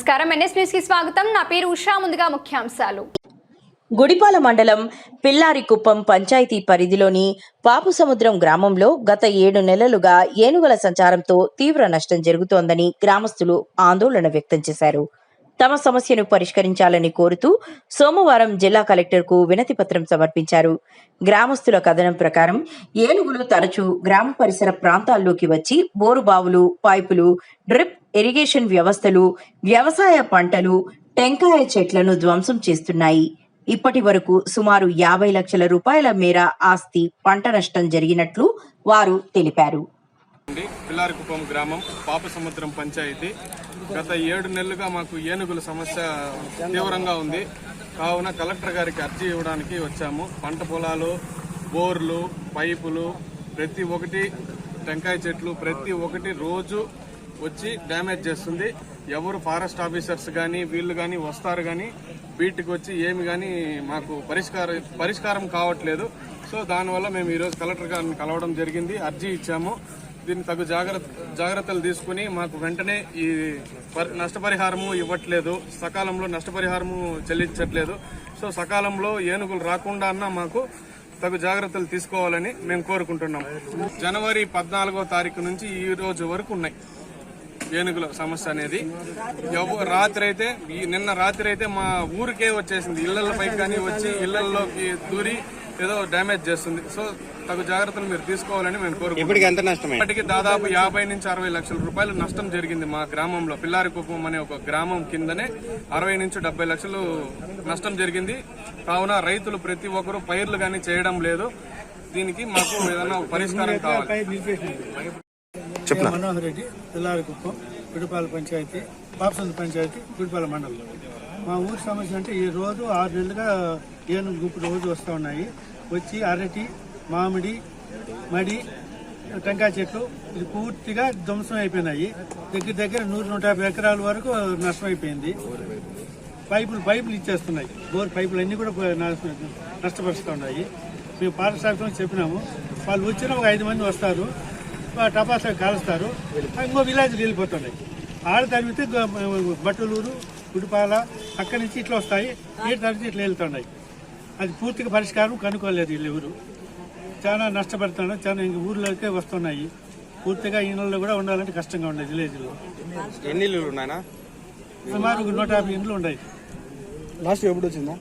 నమస్కారం NS news కి స్వాగతం. నా పేరు ఉషా. ముందుగా ముఖ్యాంశాలు. గుడిపాల మండలం పిల్లారికుప్పం పంచాయతీ పరిధిలోని పాపుసముద్రం గ్రామంలో గత 7 నెలలుగా ఏనుగుల సంచారంతో తీవ్ర నష్టం జరుగుతోందని గ్రామస్తులు ఆందోళన వ్యక్తం చేశారు. తమ సమస్యను పరిష్కరించాలని కోరుతూ సోమవారం జిల్లా కలెక్టర్కు వినతి పత్రం సమర్పించారు. గ్రామస్తుల కథనం ప్రకారం ఏనుగులు తరచూ గ్రామ పరిసర ప్రాంతాల్లోకి వచ్చి బోరుబావులు, పైపులు, డ్రిప్ ఇరిగేషన్ వ్యవస్థలు, వ్యవసాయ పంటలు, టెంకాయ చెట్లను ధ్వంసం చేస్తున్నాయి. ఇప్పటి వరకు సుమారు 50 లక్షల రూపాయల మేర ఆస్తి, పంట నష్టం జరిగినట్లు వారు తెలిపారు. పిల్లారికుప్పం గ్రామం, పాపసముద్రం పంచాయతీ. గత 7 నెలలుగా మాకు ఏనుగుల సమస్య తీవ్రంగా ఉంది. కావున కలెక్టర్ గారికి అర్జీ ఇవ్వడానికి వచ్చాము. పంట పొలాలు, బోర్లు, పైపులు, ప్రతి ఒక్కటి, టెంకాయ చెట్లు ప్రతి ఒక్కటి రోజు వచ్చి డ్యామేజ్ చేస్తుంది. ఎవరు ఫారెస్ట్ ఆఫీసర్స్ కానీ వీళ్ళు కానీ వస్తారు కానీ వీటికి వచ్చి ఏమి కానీ మాకు పరిష్కారం కావట్లేదు. సో దానివల్ల మేము ఈరోజు కలెక్టర్ గారిని కలవడం జరిగింది, అర్జీ ఇచ్చాము. దీన్ని తగు జాగ్రత్తలు తీసుకుని మాకు వెంటనే ఈ నష్టపరిహారము ఇవ్వట్లేదు, సకాలంలో నష్టపరిహారము చెల్లించట్లేదు. సో సకాలంలో ఏనుగులు రాకుండా అన్నా మాకు తగు జాగ్రత్తలు తీసుకోవాలని మేము కోరుకుంటున్నాం. జనవరి 14వ తారీఖు నుంచి ఈ రోజు వరకు ఉన్నాయి ఏనుగుల సమస్య అనేది. నిన్న రాత్రి అయితే మా ఊరికే వచ్చేసింది, ఇళ్లపై కానీ వచ్చి ఇళ్లలోకి దూరి ఏదో డ్యామేజ్ చేస్తుంది. సో తగు జాగ్రత్తలు మీరు తీసుకోవాలని మేము కోరుకుంటున్నాం. ఇప్పటికి దాదాపు 50 నుంచి 60 లక్షల రూపాయలు నష్టం జరిగింది మా గ్రామంలో. పిల్లారికుప్పం అనే ఒక గ్రామం కిందనే 60 నుంచి 70 లక్షలు నష్టం జరిగింది. కావున రైతులు ప్రతి ఒక్కరూ పైర్లు కానీ చేయడం లేదు. దీనికి మాకు ఏదైనా పరిష్కారం కావాలి. మనోహర్ రెడ్డి, పిల్లారికుప్పం, గుడిపాల పంచాయతీ, పాపసముద్రం పంచాయతీ, గుడిపాల మండలం. మా ఊరి సమస్య అంటే ఈ రోజు 6 నెలలుగా ఏనుగు గుంపు రోజు వస్తూ ఉన్నాయి. వచ్చి అరటి, మామిడి, మడి, టెంకాయ చెట్లు ఇది పూర్తిగా ధ్వంసం అయిపోయినాయి. దగ్గర 100-150 ఎకరాల వరకు నష్టం అయిపోయింది. పైపులు ఇచ్చేస్తున్నాయి. బోర్ పైపులు అన్నీ కూడా నష్టపరుస్తూ ఉన్నాయి. మేము ఫారెస్ట్ ఆఫీసర్కి చెప్పినాము. వాళ్ళు వచ్చిన ఒక 5 మంది వస్తారు, టపాసా కాలుస్తారు, ఇంకో విలేజ్కి వెళ్ళిపోతున్నాయి. ఆడ తరిమితే బట్టలూరు, గుడిపాల అక్కడి నుంచి ఇట్లా వస్తాయి, నీటి తరిమితే ఇట్లా వెళ్తున్నాయి. అది పూర్తిగా పరిష్కారం కనుక్కోలేదు వీళ్ళు ఎవరు. చాలా నష్టపడుతున్నాయి. చాలా ఇంక ఊర్లోకే వస్తున్నాయి. పూర్తిగా ఈ నెలలో కూడా ఉండాలంటే కష్టంగా ఉండేది. విలేజ్లో ఎన్ని ఇళ్ళు ఉన్నాయా? సుమారు 150 ఇండ్లు ఉన్నాయి. లాస్ట్ ఎప్పుడు వచ్చిందా?